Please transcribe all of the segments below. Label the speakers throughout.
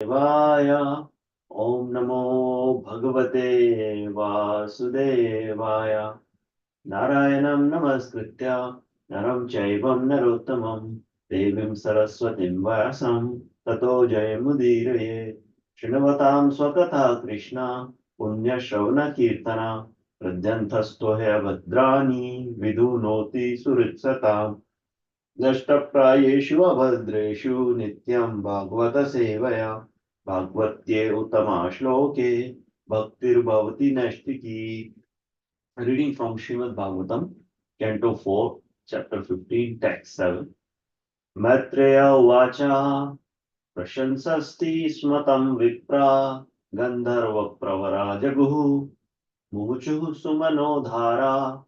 Speaker 1: Devaya. Om Namo Bhagavate Vasudevaya. Narayanam Namaskritya Naram Chaivam Narottamam Devim Saraswatim Vyasam Tato Jayamudiraye Shrinovatam Swakatha Krishna Punya Shravana Kirtana Pradyantastohe Vadrani Vidunoti Suritsatam नष्टप्रायेषु अभद्रेषु नित्यं भागवत सेवया भागवत्ये उत्तमा श्लोके भक्तिर्भवति नैष्टिकी. Reading from Srimad Bhagavatam, Canto 4, Chapter 15, Text 7. Maitreya Uvacha Prashansasti Smatam Vipra Gandharva Pravara Jaguhu Muchuh Sumano Dhara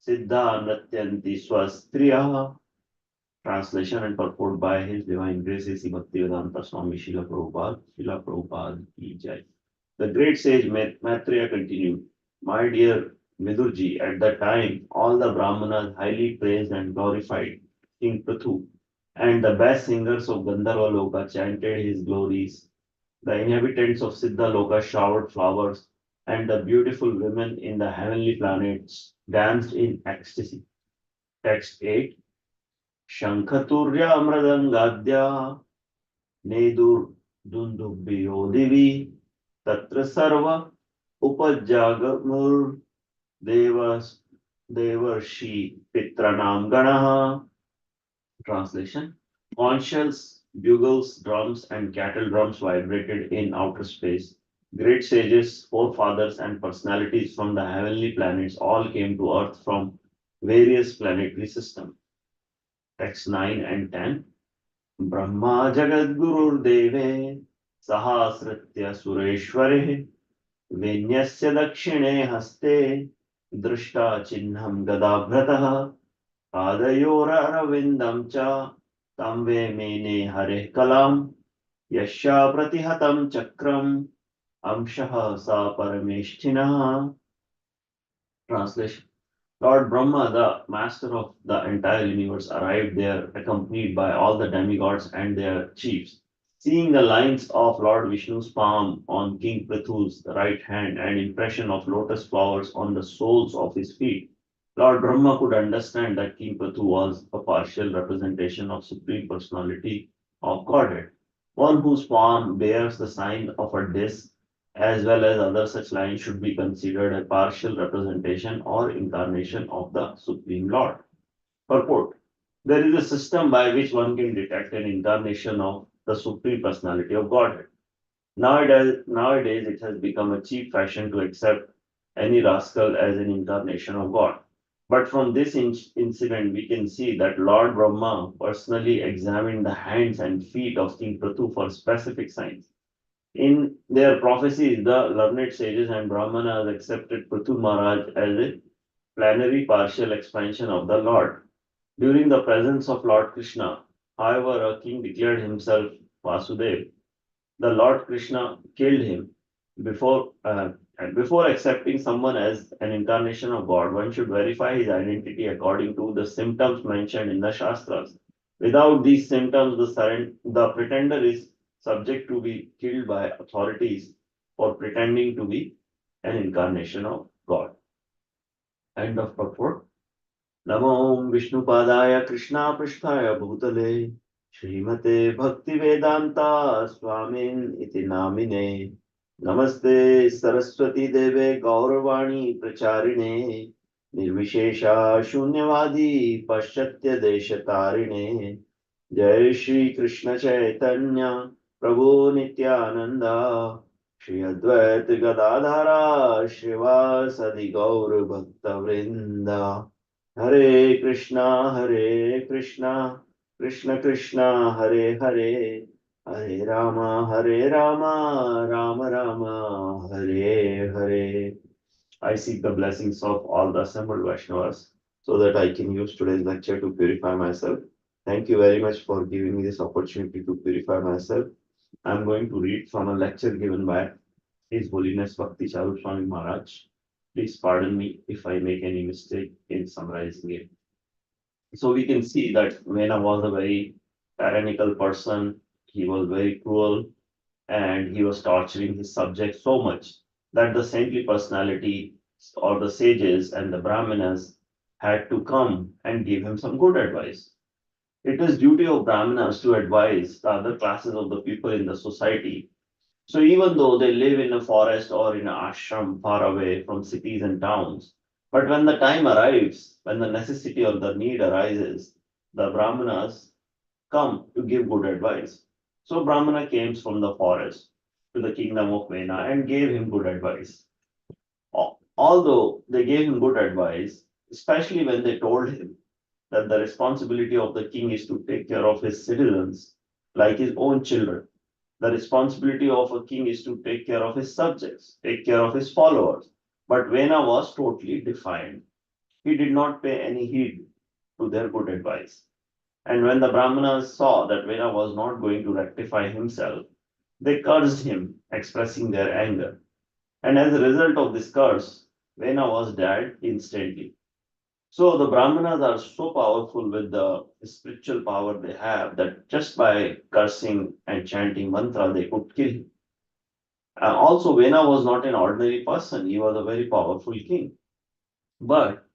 Speaker 1: Siddha Natyanti Swastriya. Translation and purport by His Divine Grace A.C. Bhaktivedanta Swami Srila Prabhupada. Srila Prabhupada ki jai. The great sage Maitreya continued, My dear Vidurji, at that time all the Brahmanas highly praised and glorified King Prithu, and the best singers of Gandharva Loka chanted his glories. The inhabitants of Siddha Loka showered flowers, and the beautiful women in the heavenly planets danced in ecstasy. Text 8. Shankhaturya Mradangadya Nedurdundubbiyo Divi Tatra Sarva Upajagamur Devas Devarshi Pitranam Ganaha. Translation. Conch shells, bugles, drums, and cattle drums vibrated in outer space. Great sages, forefathers, and personalities from the heavenly planets all came to earth from various planetary systems. Text 9 and 10. Brahma Jagadgurur Deve Sahasritya Sureshware Vinyasya Dakshine Haste Drishta Chinnam Gadabhrataha Padayora Ravindam Cha Tamve Mene Hare Kalam Yasha Pratihatam Chakram Amshaha Sa Parameshthinaha. Translation. Lord Brahma, the master of the entire universe, arrived there accompanied by all the demigods and their chiefs. Seeing the lines of Lord Vishnu's palm on King Prithu's right hand and impression of lotus flowers on the soles of his feet, Lord Brahma could understand that King Prithu was a partial representation of Supreme Personality of Godhead, one whose palm bears the sign of a disk as well as other such lines should be considered a partial representation or incarnation of the Supreme Lord. Purport. There is a system by which one can detect an incarnation of the Supreme Personality of Godhead. Nowadays it has become a cheap fashion to accept any rascal as an incarnation of God. But from this incident, we can see that Lord Brahma personally examined the hands and feet of King Prithu for specific signs. In their prophecies, the learned sages and Brahmanas accepted Prithu Maharaj as a plenary partial expansion of the Lord. During the presence of Lord Krishna, however, a king declared himself Vasudev. The Lord Krishna killed him. Before accepting someone as an incarnation of God, one should verify his identity according to the symptoms mentioned in the Shastras. Without these symptoms, the pretender is subject to be killed by authorities for pretending to be an incarnation of God. End of purport. Namo Vishnupadaya Krishna Pristhaya Bhutale Srimate Bhaktivedanta Swamin iti namine Namaste Saraswati Deve Gauravani Pracharine Nirvishesha Shunyavadi Paschatya Deshatarine Jai Shri Krishna Chaitanya Prabhu Nityananda Shri Advaita Gadadhara Srivasadi Gaur Bhakta Vrinda Hare Krishna Krishna Krishna Hare Hare Hare Rama Rama Rama Hare Hare. I seek the blessings of all the assembled Vaishnavas so that I can use today's lecture to purify myself. Thank you very much for giving me this opportunity to purify myself. I'm going to read from a lecture given by His Holiness Bhakti Charu Swami Maharaj. Please pardon me if I make any mistake in summarizing it. So we can see that Vena was a very tyrannical person. He was very cruel and he was torturing his subjects so much that the saintly personality or the sages and the brahmanas had to come and give him some good advice. It is duty of brahmanas to advise the other classes of the people in the society. So even though they live in a forest or in an ashram far away from cities and towns, but when the time arrives, when the necessity or the need arises, the brahmanas come to give good advice. So Brahmana came from the forest to the kingdom of Vena and gave him good advice. Although they gave him good advice, especially when they told him that the responsibility of the king is to take care of his citizens like his own children. The responsibility of a king is to take care of his subjects, take care of his followers. But Vena was totally defiant. He did not pay any heed to their good advice. And when the Brahmanas saw that Vena was not going to rectify himself, they cursed him, expressing their anger. And as a result of this curse, Vena was dead instantly. So the Brahmanas are so powerful with the spiritual power they have that just by cursing and chanting mantra, they could kill him. Also, Vena was not an ordinary person, he was a very powerful king. But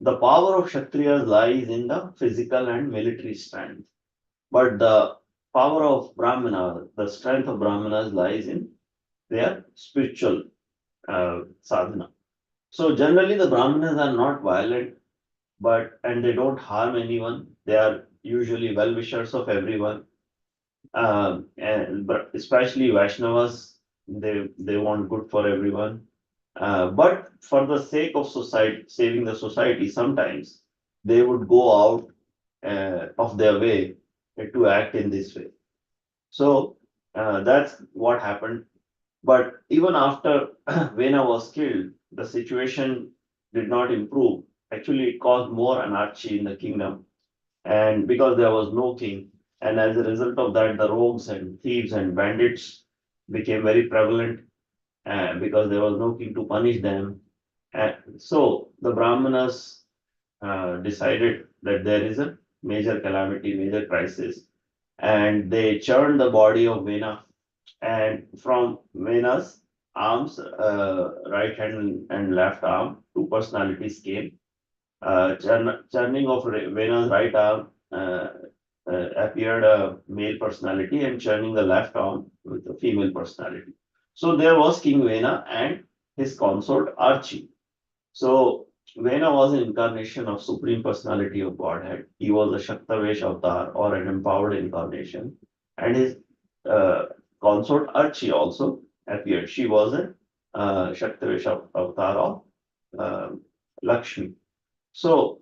Speaker 1: the power of Kshatriyas lies in the physical and military strength. But the power of Brahmana, the strength of Brahmanas lies in their spiritual sadhana. So generally, the Brahmanas are not violent, and they don't harm anyone. They are usually well wishers of everyone, and but especially Vaishnavas, they want good for everyone. But for the sake of society, saving the society, sometimes they would go out of their way to act in this way. So that's what happened. But even after Vena was killed, the situation did not improve. Actually, it caused more anarchy in the kingdom. And because there was no king, and as a result of that, the rogues and thieves and bandits became very prevalent because there was no king to punish them. And so the Brahmanas decided that there is a major calamity, major crisis, and they churned the body of Vena. And from Vena's arms, right hand and left arm, two personalities came. Churning of Vena's right arm appeared a male personality, and churning the left arm with a female personality. So there was King Vena and his consort Archie. So Vena was an incarnation of Supreme Personality of Godhead. He was a Shaktavesh avatar or an empowered incarnation. And his uh, consort Archie also appeared. She was a Shaktavesh avatar of Lakshmi. So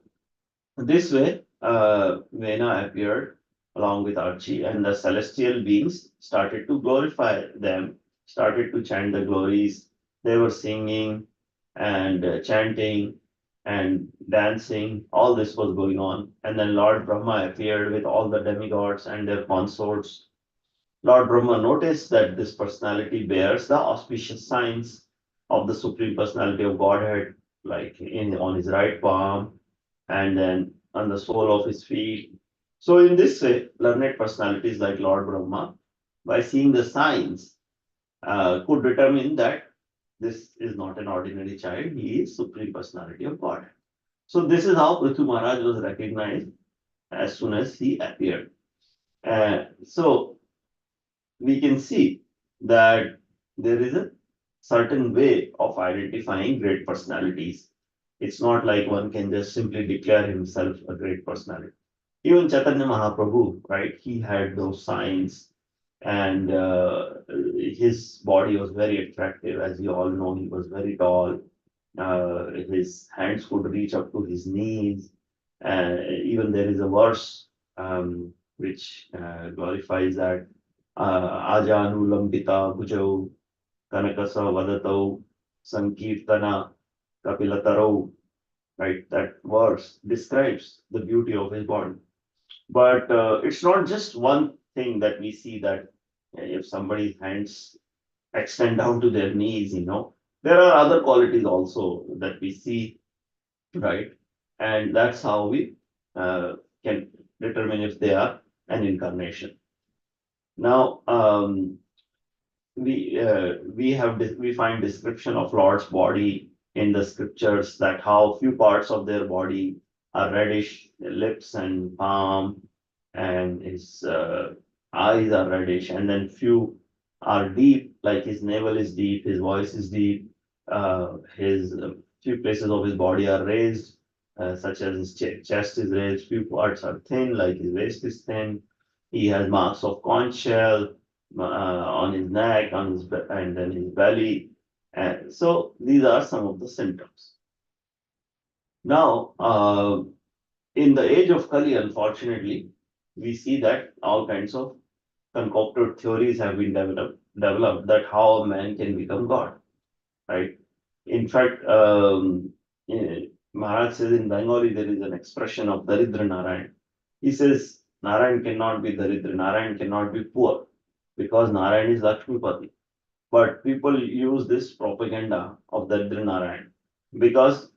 Speaker 1: this way, Vena appeared along with Archie, and the celestial beings started to glorify them, started to chant the glories. They were singing and chanting and dancing. All this was going on. And then Lord Brahma appeared with all the demigods and their consorts. Lord Brahma noticed that this personality bears the auspicious signs of the Supreme Personality of Godhead, like on his right palm and then on the sole of his feet. So in this way, learned personalities like Lord Brahma, by seeing the signs, could determine that this is not an ordinary child, he is Supreme Personality of God. So this is how Prithu Maharaj was recognized as soon as he appeared. So we can see that there is a certain way of identifying great personalities. It's not like one can just simply declare himself a great personality. Even Chaitanya Mahaprabhu, right? He had those signs, and his body was very attractive. As you all know, he was very tall. His hands could reach up to his knees. Even there is a verse which glorifies that Ajanu Lambita Bhujau Kanakasa Vadatau Sankirtana Kapilatarau, right? That verse describes the beauty of his body. But it's not just one thing that we see that if somebody's hands extend down to their knees, there are other qualities also that we see, right? And that's how we can determine if they are an incarnation. Now, we find description of Lord's body in the scriptures, that how few parts of their body are reddish, lips and palm, and his eyes are reddish, and then few are deep, like his navel is deep, his voice is deep, his few places of his body are raised, such as his chest is raised, few parts are thin, like his waist is thin, he has marks of conch shell on his neck, and then his belly. And so these are some of the symptoms. Now, in the age of Kali, unfortunately, we see that all kinds of concocted theories have been developed that how a man can become God, right? In fact, Maharaj says in Bengali there is an expression of Daridra Narayan. He says Narayan cannot be Daridra, Narayan cannot be poor, because Narayan is Lakshmipati. But people use this propaganda of Daridra Narayan because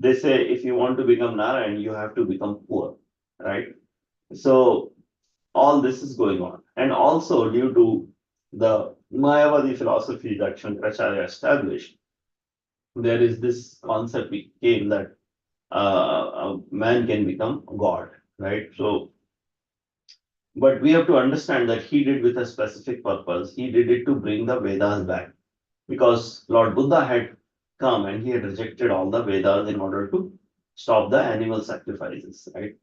Speaker 1: they say if you want to become Narayan, you have to become poor, right? So all this is going on. And also due to the Mayavadi philosophy that Shankaracharya established, there is this concept came that a man can become God, right? So, but we have to understand that he did with a specific purpose. He did it to bring the Vedas back, because Lord Buddha had come and he had rejected all the Vedas in order to stop the animal sacrifices, right?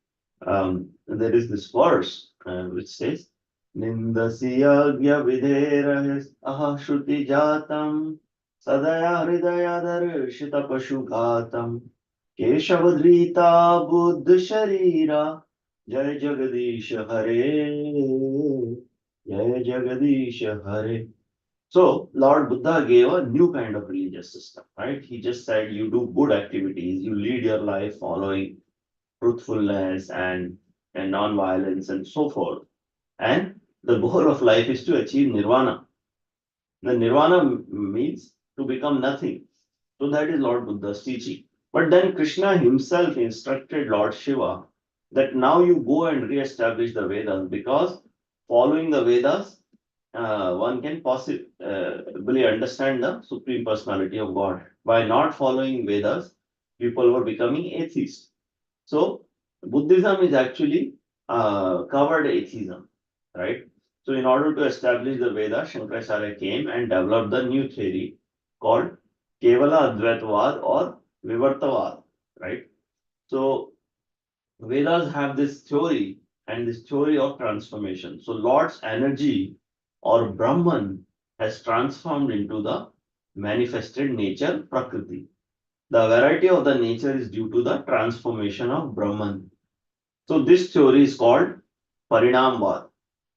Speaker 1: There is this verse which says, Nindasiyagya videra aha shruti jatam sadaya hridaya darshita pashugatam keshavadrita buddha sharira jai jagadish hare jai jagadish hare. So Lord Buddha gave a new kind of religious system, right? He just said you do good activities, you lead your life following truthfulness and non-violence and so forth. And the goal of life is to achieve nirvana. The nirvana means to become nothing. So that is Lord Buddha's teaching. But then Krishna himself instructed Lord Shiva that now you go and re-establish the Vedas, because following the Vedas, one can possibly understand the Supreme Personality of God. By not following Vedas, people were becoming atheists. So Buddhism is actually covered atheism, right? So in order to establish the Veda, Shankaracharya came and developed the new theory called Kevala Advaitavad or Vivartavad, right? So Vedas have this theory and this theory of transformation. So Lord's energy or Brahman has transformed into the manifested nature Prakriti. The variety of the nature is due to the transformation of Brahman. So this theory is called Parinamvad.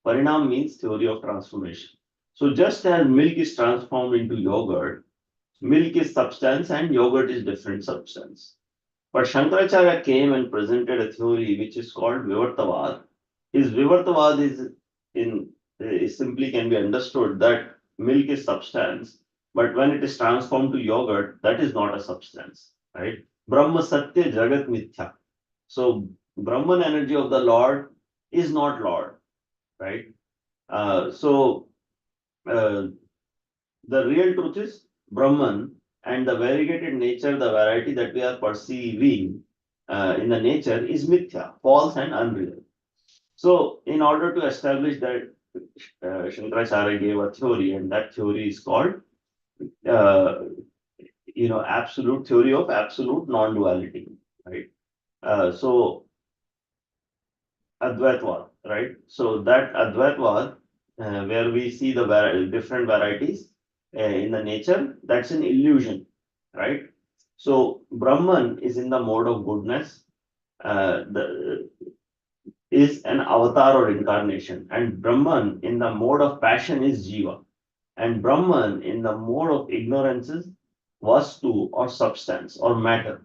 Speaker 1: Parinam means theory of transformation. So just as milk is transformed into yogurt, milk is substance and yogurt is different substance. But Shankaracharya came and presented a theory which is called Vivartavad. His Vivartavad is simply can be understood that milk is substance, but when it is transformed to yogurt, that is not a substance, right? Brahma Satya Jagat Mithya. So Brahman energy of the Lord is not Lord, right? So the real truth is Brahman, and the variegated nature, the variety that we are perceiving in the nature is mithya, false and unreal. So in order to establish that, Shankaracharya gave a theory, and that theory is called, uh, absolute theory of absolute non-duality, right? So Advaitvad, right? So that Advaitvad, where we see the different varieties in the nature, that's an illusion, right? So Brahman is in the mode of goodness, is an avatar or incarnation, and Brahman in the mode of passion is Jiva, and Brahman in the mode of ignorance is Vastu or substance or matter.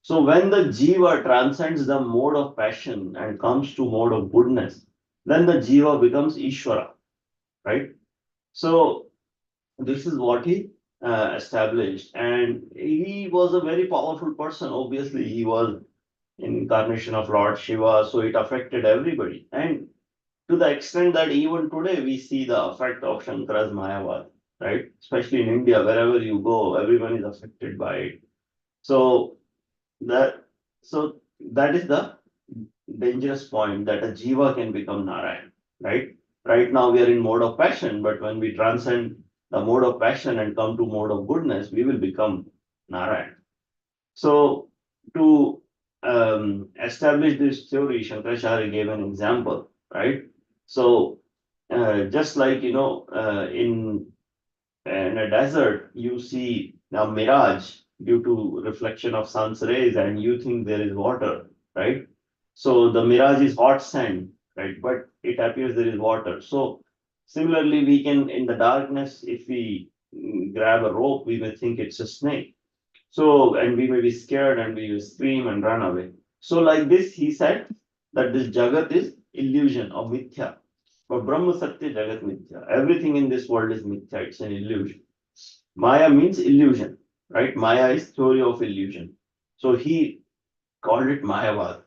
Speaker 1: So when the jiva transcends the mode of passion and comes to mode of goodness, then the jiva becomes Ishvara, right? So this is what he established, and he was a very powerful person. Obviously, he was incarnation of Lord Shiva, so it affected everybody. And to the extent that even today we see the effect of Shankara's Mayavad, right? Especially in India, wherever you go, everyone is affected by it. So that so that is the dangerous point, that a jiva can become Narayan, right? Right now we are in mode of passion, but when we transcend the mode of passion and come to mode of goodness, we will become Narayan. So to establish this theory, Shankaracharya gave an example, right? So just like in a desert, you see a mirage due to reflection of sun's rays, and you think there is water, right? So the mirage is hot sand, right? But it appears there is water. So similarly, we can, in the darkness, if we grab a rope, we may think it's a snake. So, and we may be scared and we will scream and run away. So, like this, he said that this Jagat is illusion or mithya. But Brahma Satya Jagat Mithya. Everything in this world is mithya, it's an illusion. Maya means illusion, right? Maya is theory of illusion. So he called it Mayavad.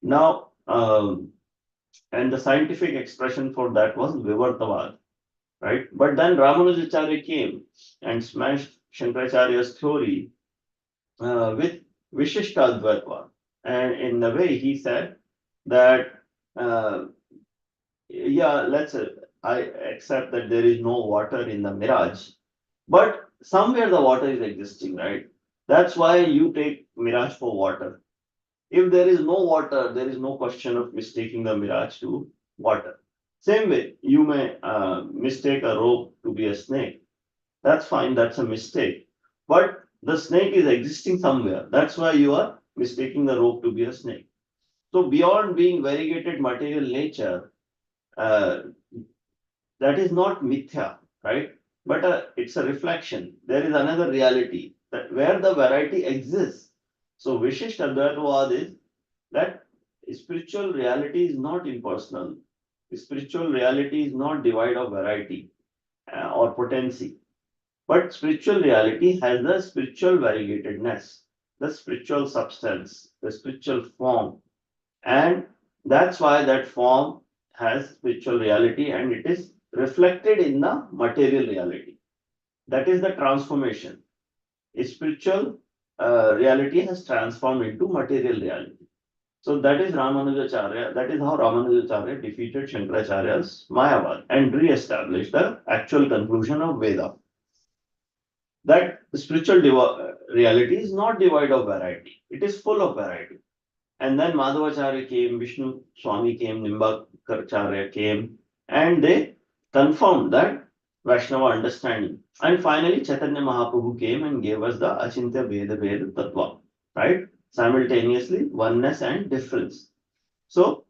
Speaker 1: Now, and the scientific expression for that was Vivartavad, right? But then Ramanujacharya came and smashed Shankaracharya's theory with Vishishta Advaitva. And in a way, he said that, uh, yeah, I accept that there is no water in the mirage, but somewhere the water is existing, right? That's why you take mirage for water. If there is no water, there is no question of mistaking the mirage to water. Same way, you may mistake a rope to be a snake. That's fine, that's a mistake. But the snake is existing somewhere. That's why you are mistaking the rope to be a snake. So beyond being variegated material nature, uh, that is not mithya, right? But it's a reflection. There is another reality that where the variety exists. So Vishisht Advaitavad is that spiritual reality is not impersonal. Spiritual reality is not devoid of variety or potency. But spiritual reality has the spiritual variegatedness, the spiritual substance, the spiritual form. And that's why that form has spiritual reality and it is reflected in the material reality. That is the transformation. A spiritual reality has transformed into material reality. So that is Ramanujacharya. That is how Ramanujacharya defeated Shankaracharya's Mayavad and re-established the actual conclusion of Veda. That spiritual reality is not devoid of variety. It is full of variety. And then Madhavacharya came, Vishnu Swami came, Nimbakaracharya came, and they confirmed that Vaishnava understanding. And finally, Chaitanya Mahaprabhu came and gave us the Achintya Veda Veda Tattva, right? Simultaneously, oneness and difference. So,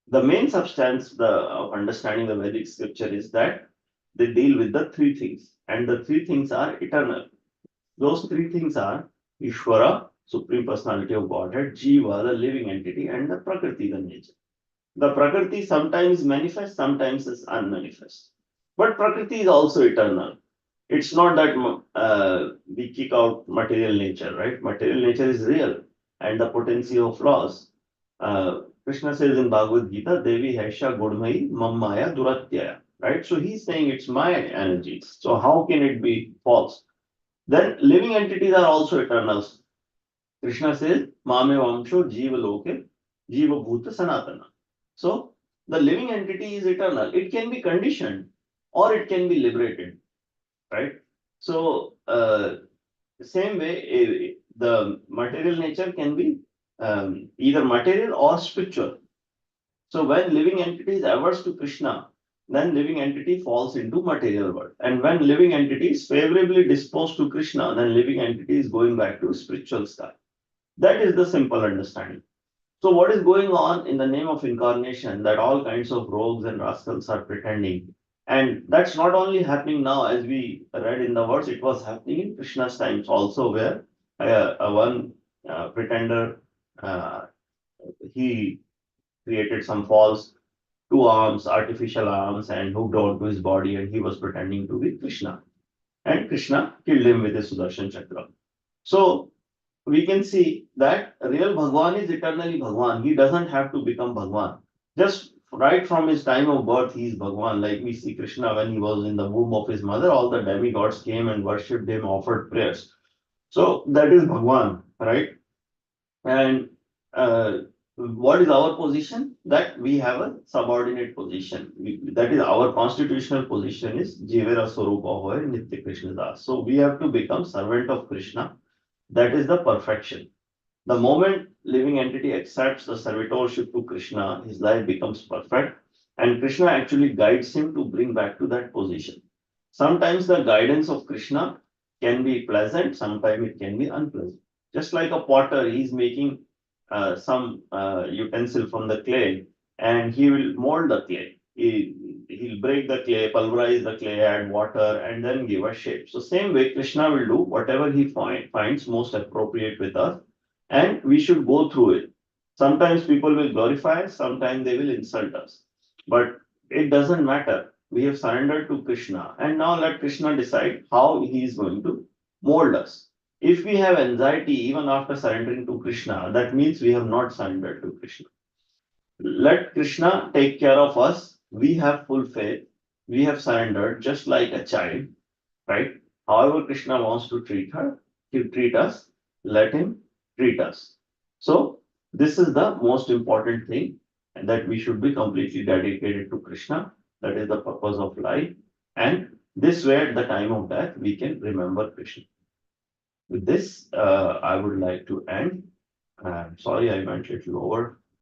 Speaker 1: the main substance of understanding the Vedic scripture is that they deal with the three things, and the three things are eternal. Those three things are Ishvara, Supreme Personality of Godhead, Jiva, the living entity, and the Prakriti, the nature. The Prakriti sometimes manifests, sometimes is unmanifest. But Prakriti is also eternal. It's not that we kick out material nature, right? Material nature is real, and the potency of laws. Krishna says in Bhagavad Gita, Devi Haisha Gudmai Mammaya Duratyaya, right? So he's saying it's my energy. So how can it be false? Then living entities are also eternal. Krishna says, Mame Vamsho Jiva Loke, Jiva Bhuta Sanatana. So the living entity is eternal. It can be conditioned or it can be liberated, right? So same way, the material nature can be either material or spiritual. So when living entity is averse to Krishna, then living entity falls into material world. And when living entity is favorably disposed to Krishna, then living entity is going back to spiritual sky. That is the simple understanding. So what is going on in the name of incarnation, that all kinds of rogues and rascals are pretending. And that's not only happening now, as we read in the verse, it was happening in Krishna's times also, where one pretender, he created some false two arms, artificial arms, and hooked onto his body, and he was pretending to be Krishna. And Krishna killed him with his Sudarshan Chakra. So we can see that real Bhagwan is eternally Bhagwan. He doesn't have to become Bhagwan. Just right from his time of birth, he is Bhagwan. Like we see Krishna when he was in the womb of his mother, all the demigods came and worshipped him, offered prayers. So that is Bhagwan, right? And what is our position? That we have a subordinate position. That is our constitutional position is Jivera Swarupa Hoy Nitya Krishna Das. So we have to become servant of Krishna. That is the perfection. The moment living entity accepts the servitorship to Krishna, his life becomes perfect, and Krishna actually guides him to bring back to that position. Sometimes the guidance of Krishna can be pleasant, sometimes it can be unpleasant. Just like a potter, he's making some utensil from the clay, and he will mold the clay. He'll break the clay, pulverize the clay, add water, and then give a shape. So same way, Krishna will do whatever he finds most appropriate with us, and we should go through it. Sometimes people will glorify us, sometimes they will insult us. But it doesn't matter. We have surrendered to Krishna, and now let Krishna decide how he is going to mold us. If we have anxiety even after surrendering to Krishna, that means we have not surrendered to Krishna. Let Krishna take care of us. We have full faith. We have surrendered just like a child, right? However, Krishna wants to treat us, let him treat us. So, this is the most important thing, and that we should be completely dedicated to Krishna. That is the purpose of life. And this way, at the time of death, we can remember Krishna. With this, I would like to end. Sorry, I went a little over.